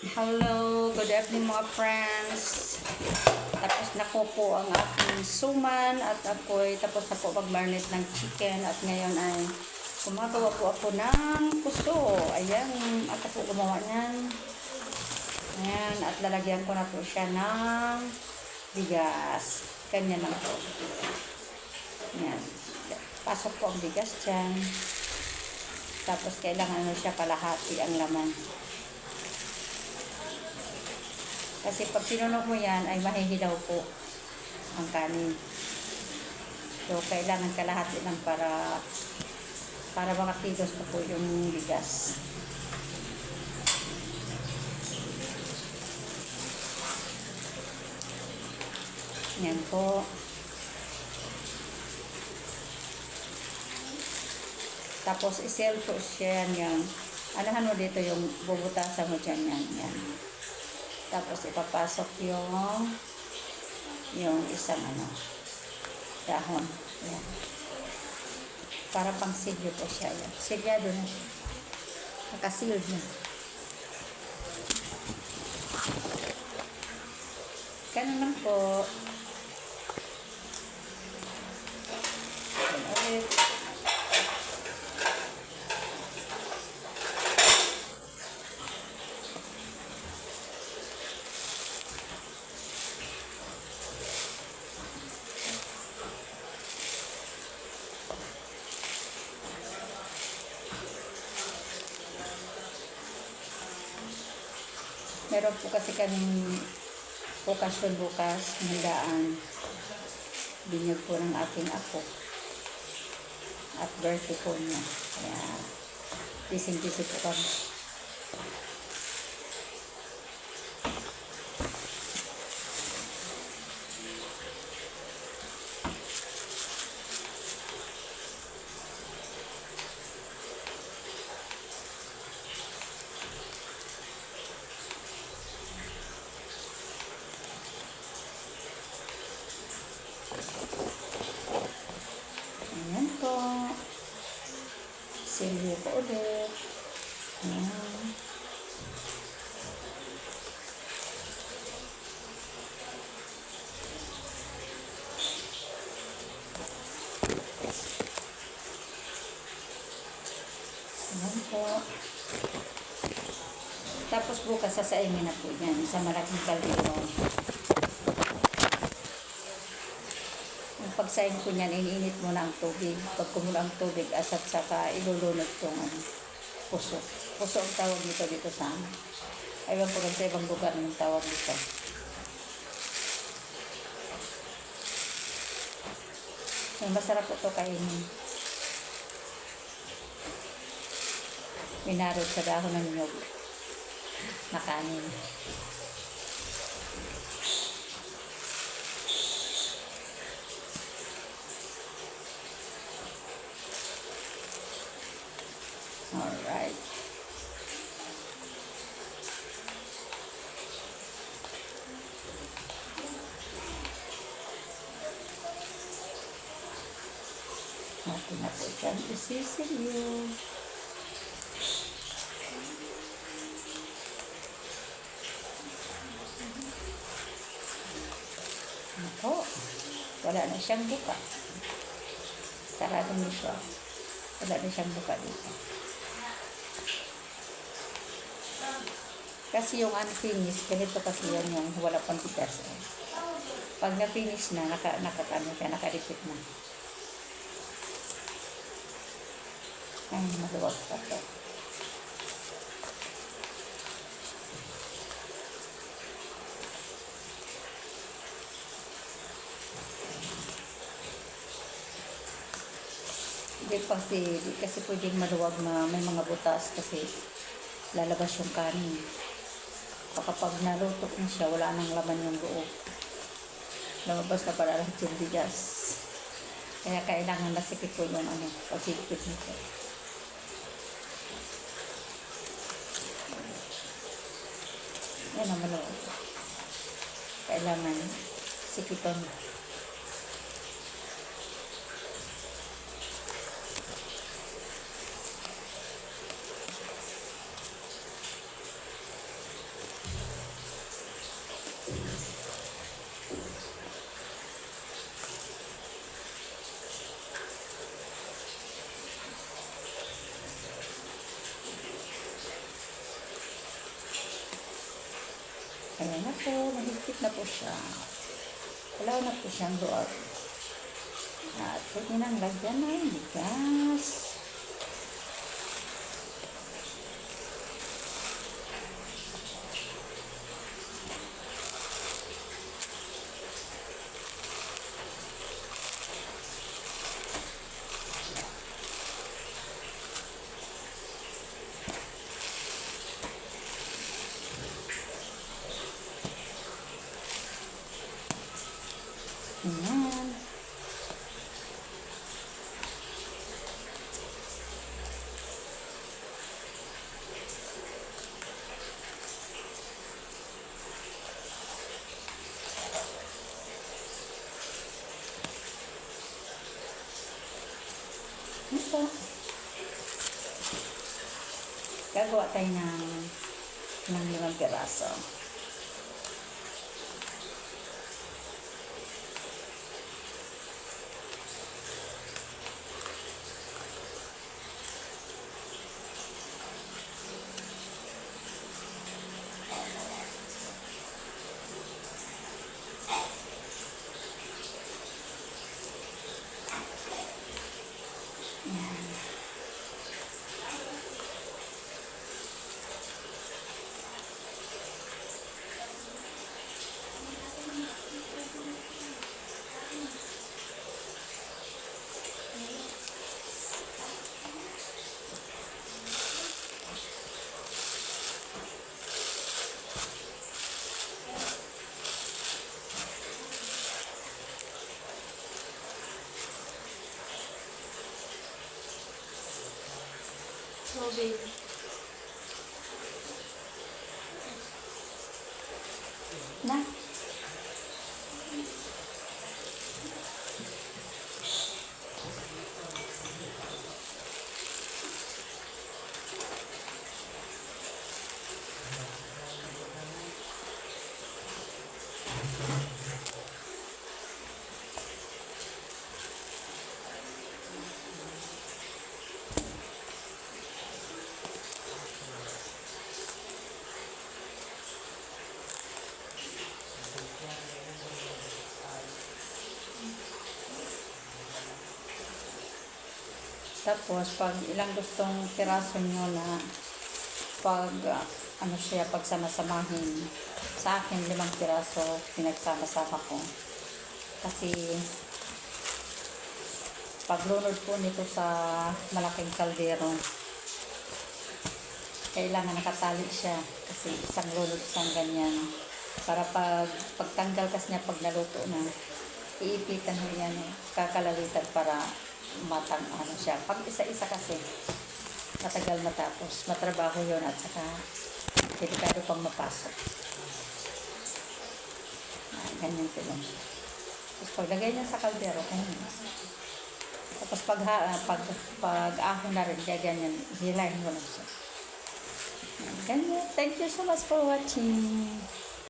Hello, good evening mga friends. Tapos na ko po ang aking suman at ako'y tapos na po mag-marinate ng chicken at ngayon ay gumagawa po ako ng puso. Ayan, at ako gumawa niyan. Ayan, at lalagyan ko na po siya ng bigas. Ganyan lang po. Ayan. Pasok po ang bigas dyan. Tapos kailangan siya kalahati ang laman. Kasi pag sinunog mo yan, ay mahihilaw po ang kanin. So, kailangan kalahati lang para makakilos na po yung bigas. Yan po. Tapos, iselto siya yan. Anahan mo dito yung bubutasan mo dyan yan. Yan. Tapos ipapasok yung isang dahon. Ayan. Para pang silyo po siya. Ayan. Silyado na siya. Nakasil na. Ganun lang po. Ayan ulit. Meron po kasi kaming okasyon bukas, handaan. Binyag po ng aking apo. At birthday po niya. Kaya, bising-bising po kami. Ayan po. Silyo po ulit. Ayan. Ayan po. Tapos bukas sasaingin na po yan sa malaking kaldero. Pagsaing ko niyan, iniinit mo na ang tubig. Pag kumulo ang tubig, asat saka ilulunod yung puso. Puso ang tawag dito sa amin. Aywan ko lang sa ibang lugar ng tawag dito. Masarap po ito kainin. Minarot sa dahon ng nyog na kanin. Alright. Natin na po dyan isisilyo. Ako, wala na siyang buka. Sarado mo siya. Wala na siyang buka dito. Kasi yung unfinished, ganito kasi yan yung wala pang tigas. Pag na-finish na, nakadikit na. Ay, maluwag pa ito. Hindi kasi pwedeng maluwag na may mga butas kasi lalabas yung kanin. Kapag nalutok na siya, wala nang laman yung loob. Lumabas na pala lahat yung bigas. Kaya kailangan nasikip po yung pagsikip nito. Yan ang maluwag. Kailangan sikipan. Ayan na po, mahigpit na po siya. Wala na po siyang luwag. At pwede nang lagyan ng bigas. Ayan. Ito. Gagawa tayo ng 5 piraso. So, baby. Na. Tapos, pag ilang gustong piraso nyo na pag, ano siya, pagsama-samahin, sa akin 5 piraso, pinagsama-sama ko. Kasi, paglunod po nito sa malaking kaldero, kailangan nakatali siya. Kasi isang lunod, isang ganyan. Para pagtanggal kasi niya, pag naluto na, iipitan mo yan, kakalawitan para matang ano siya. Pag isa-isa kasi matagal matapos, matrabaho yun at saka delikado pang mapasok. Ganyan tulong. Tapos paglagay niya sa kaldero, ganyan. Tapos pag ahon na rin, ganyan, hilahin mo lang siya. Ganyan. Thank you so much for watching.